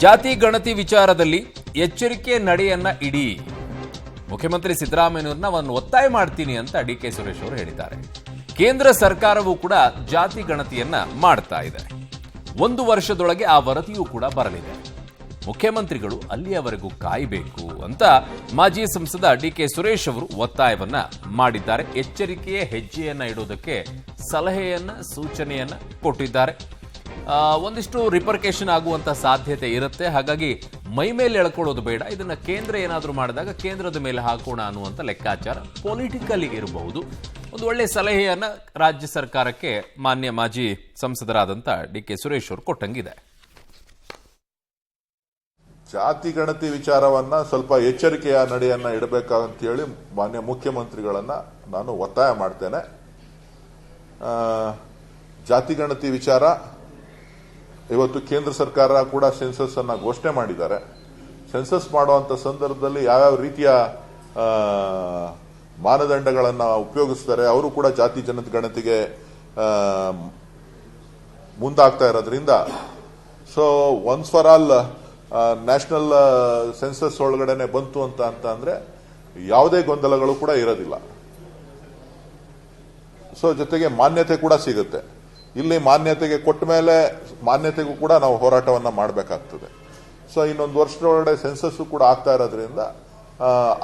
ಜಾತಿ ಗಣತಿ ವಿಚಾರದಲ್ಲಿ ಎಚ್ಚರಿಕೆ ನಡೆಯನ್ನ ಇಡಿ. ಮುಖ್ಯಮಂತ್ರಿ ಸಿದ್ದರಾಮಯ್ಯನವರನ್ನ ಒತ್ತಾಯ ಮಾಡ್ತೀನಿ ಅಂತ ಡಿಕೆ ಸುರೇಶ್ ಅವರು ಹೇಳಿದ್ದಾರೆ. ಕೇಂದ್ರ ಸರ್ಕಾರವೂ ಕೂಡ ಜಾತಿ ಗಣತಿಯನ್ನ ಮಾಡ್ತಾ ಇದೆ. 1 ವರ್ಷದೊಳಗೆ ಆ ವರದಿಯೂ ಕೂಡ ಬರಲಿದೆ. ಮುಖ್ಯಮಂತ್ರಿಗಳು ಅಲ್ಲಿಯವರೆಗೂ ಕಾಯಬೇಕು ಅಂತ ಮಾಜಿ ಸಂಸದ ಡಿಕೆ ಸುರೇಶ್ ಅವರು ಒತ್ತಾಯವನ್ನ ಮಾಡಿದ್ದಾರೆ. ಎಚ್ಚರಿಕೆಯ ಹೆಜ್ಜೆಯನ್ನ ಇಡೋದಕ್ಕೆ ಸಲಹೆಯನ್ನ ಸೂಚನೆಯನ್ನ ಕೊಟ್ಟಿದ್ದಾರೆ. ಒಂದಿಷ್ಟು ರಿಪರ್ಕೇಷನ್ ಆಗುವಂತ ಸಾಧ್ಯತೆ ಇರುತ್ತೆ. ಹಾಗಾಗಿ ಮೈ ಮೇಲೆ ಎಳ್ಕೊಳ್ಳೋದು ಬೇಡ. ಇದನ್ನ ಕೇಂದ್ರ ಏನಾದರೂ ಮಾಡಿದಾಗ ಕೇಂದ್ರದ ಮೇಲೆ ಹಾಕೋಣ ಅನ್ನುವಂಥ ಲೆಕ್ಕಾಚಾರ ಪೊಲಿಟಿಕಲಿ ಇರಬಹುದು. ಒಂದು ಒಳ್ಳೆ ಸಲಹೆಯನ್ನ ರಾಜ್ಯ ಸರ್ಕಾರಕ್ಕೆ ಮಾನ್ಯ ಮಾಜಿ ಸಂಸದರಾದಂಥ ಡಿಕೆ ಸುರೇಶ್ ಅವರು ಕೊಟ್ಟಂಗಿದೆ. ಜಾತಿ ಗಣತಿ ವಿಚಾರವನ್ನ ಸ್ವಲ್ಪ ಎಚ್ಚರಿಕೆಯ ನಡೆಯನ್ನ ಇಡಬೇಕಂತ ಹೇಳಿ ಮಾನ್ಯ ಮುಖ್ಯಮಂತ್ರಿಗಳನ್ನ ನಾನು ಒತ್ತಾಯ ಮಾಡ್ತೇನೆ. ಜಾತಿ ಗಣತಿ ವಿಚಾರ ಇವತ್ತು ಕೇಂದ್ರ ಸರ್ಕಾರ ಕೂಡ ಸೆನ್ಸಸ್ ಅನ್ನ ಘೋಷಣೆ ಮಾಡಿದ್ದಾರೆ. ಸೆನ್ಸಸ್ ಮಾಡುವಂತ ಸಂದರ್ಭದಲ್ಲಿ ಯಾವ್ಯಾವ ರೀತಿಯ ಮಾನದಂಡಗಳನ್ನ ಉಪಯೋಗಿಸ್ತಾರೆ, ಅವರು ಕೂಡ ಜಾತಿ ಜನಗಣತಿಗೆ ಮುಂದಾಗ್ತಾ ಇರೋದ್ರಿಂದ so once for all national census ಒಳಗಡೆನೆ ಬಂತು ಅಂತ ಅಂದ್ರೆ ಯಾವುದೇ ಗೊಂದಲಗಳು ಕೂಡ ಇರೋದಿಲ್ಲ. ಸೊ ಜೊತೆಗೆ ಮಾನ್ಯತೆ ಕೂಡ ಸಿಗುತ್ತೆ. ಇಲ್ಲಿ ಮಾನ್ಯತೆಗೆ ಕೊಟ್ಟ ಮೇಲೆ ಮಾನ್ಯತೆಗೂ ಕೂಡ ನಾವು ಹೋರಾಟವನ್ನ ಮಾಡಬೇಕಾಗ್ತದೆ. ಸೊ ಇನ್ನೊಂದು ವರ್ಷದೊಳಗಡೆ ಸೆನ್ಸಸ್ ಕೂಡ ಆಗ್ತಾ ಇರೋದ್ರಿಂದ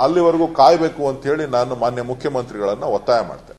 ಅಲ್ಲಿವರೆಗೂ ಕಾಯಬೇಕು ಅಂತ ಹೇಳಿ ನಾನು ಮಾನ್ಯ ಮುಖ್ಯಮಂತ್ರಿಗಳನ್ನ ಒತ್ತಾಯ ಮಾಡ್ತೇನೆ.